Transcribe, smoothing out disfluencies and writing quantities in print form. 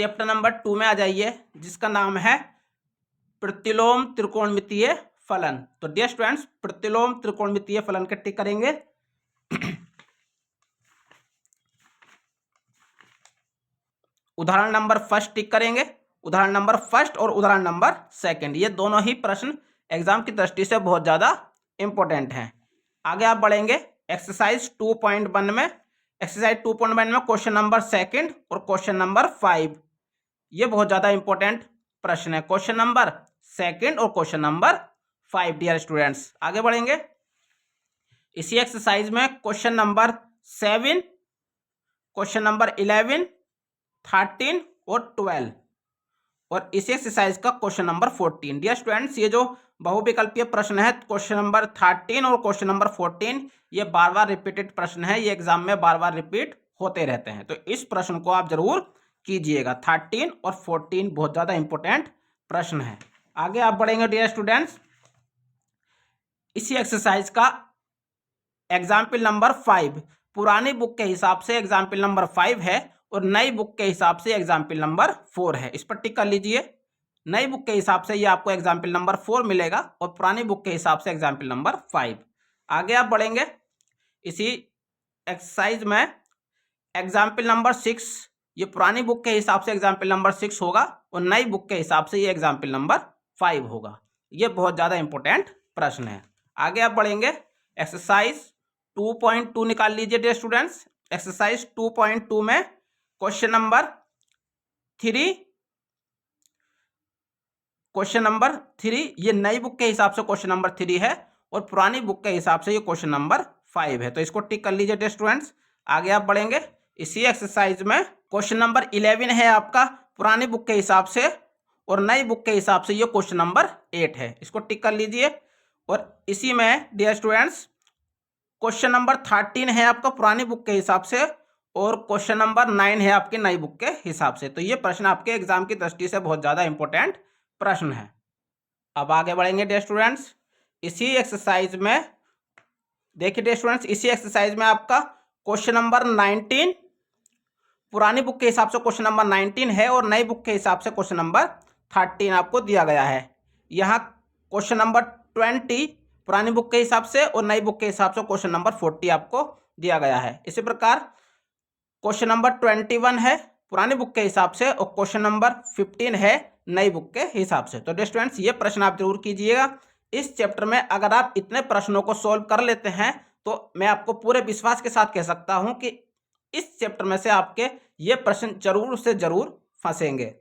Chapter number 2 में आ जाइए, जिसका नाम है प्रतिलोम त्रिकोणमितीय फलन। तो डियर स्टूडेंट्स, प्रतिलोम त्रिकोणमितीय फलन के टिक करेंगे। उदाहरण नंबर फर्स्ट टिक करेंगे, उदाहरण नंबर फर्स्ट और उदाहरण नंबर सेकंड, ये दोनों ही प्रश्न एग्जाम की दृष्टि से बहुत ज्यादा इंपॉर्टेंट हैं। आगे आप बढ़ेंगे एक्सरसाइज 2.1 में। एक्सरसाइज 2.1 में क्वेश्चन नंबर सेकंड और क्वेश्चन नंबर 5, ये बहुत ज्यादा इंपॉर्टेंट प्रश्न है। क्वेश्चन नंबर सेकंड और क्वेश्चन नंबर 5 डियर स्टूडेंट्स। आगे बढ़ेंगे इसी एक्सरसाइज में क्वेश्चन नंबर 7, क्वेश्चन नंबर 11, 13 और 12, और इसी एक्सरसाइज का क्वेश्चन नंबर 14। डियर स्टूडेंट्स, ये जो बहुविकल्पीय प्रश्न है क्वेश्चन नंबर 13 और क्वेश्चन नंबर 14, ये बार बार रिपीटेड प्रश्न है, ये एग्जाम में बार बार रिपीट होते रहते हैं, तो इस प्रश्न को आप जरूर कीजिएगा। 13 और 14 बहुत ज्यादा इंपॉर्टेंट प्रश्न है। आगे आप बढ़ेंगे डियर स्टूडेंट्स, इसी एक्सरसाइज का एग्जाम्पल नंबर 5 पुरानी बुक के हिसाब से एग्जाम्पल नंबर 5 है और नई बुक के हिसाब से एग्जाम्पल नंबर 4 है। इस पर टिक कर लीजिए। नई बुक के हिसाब से ये आपको एग्जाम्पल नंबर 4 मिलेगा और पुरानी बुक के हिसाब से एग्जाम्पल नंबर 5। आगे आप बढ़ेंगे इसी एक्सरसाइज में एग्जाम्पल नंबर 6, ये पुरानी बुक के हिसाब से एग्जाम्पल नंबर 6 होगा और नई बुक के हिसाब से ये एग्जाम्पल नंबर 5 होगा। ये बहुत ज़्यादा इंपॉर्टेंट प्रश्न है। आगे आप बढ़ेंगे एक्सरसाइज 2.2 निकाल लीजिए डियर स्टूडेंट्स। एक्सरसाइज 2.2 में क्वेश्चन नंबर 3, क्वेश्चन नंबर 3 ये नई बुक के हिसाब से क्वेश्चन नंबर 3 है और पुरानी बुक के हिसाब से ये क्वेश्चन नंबर 5 है, तो इसको टिक कर लीजिए डियर स्टूडेंट्स। आगे आप बढ़ेंगे इसी एक्सरसाइज में क्वेश्चन नंबर 11 है आपका पुरानी बुक के हिसाब से और नई बुक के हिसाब से ये क्वेश्चन नंबर 8 है, इसको टिक कर लीजिए। और इसी में डियर स्टूडेंट्स क्वेश्चन नंबर 13 है आपका पुरानी बुक के हिसाब से और क्वेश्चन नंबर 9 है आपके नई बुक के हिसाब से, तो ये प्रश्न आपके एग्जाम की दृष्टि से बहुत ज्यादा इंपॉर्टेंट प्रश्न है। अब आगे बढ़ेंगे डियर स्टूडेंट्स इसी एक्सरसाइज में। देखिए डियर स्टूडेंट्स, इसी एक्सरसाइज में आपका क्वेश्चन नंबर 19 पुरानी बुक के हिसाब से क्वेश्चन नंबर 19 है और नई बुक के हिसाब से क्वेश्चन नंबर 13 आपको दिया गया है। यहाँ क्वेश्चन नंबर 20 पुरानी बुक के हिसाब से और नई बुक के हिसाब से क्वेश्चन नंबर 40 आपको दिया गया है। इसी प्रकार क्वेश्चन नंबर 21 है पुरानी बुक के हिसाब से और क्वेश्चन नंबर 15 है नई बुक के हिसाब से। तो डियर स्टूडेंट्स, ये प्रश्न आप जरूर कीजिएगा। इस चैप्टर में अगर आप इतने प्रश्नों को सॉल्व कर लेते हैं तो मैं आपको पूरे विश्वास के साथ कह सकता हूं कि इस चैप्टर में से आपके ये प्रश्न जरूर से जरूर फंसेंगे।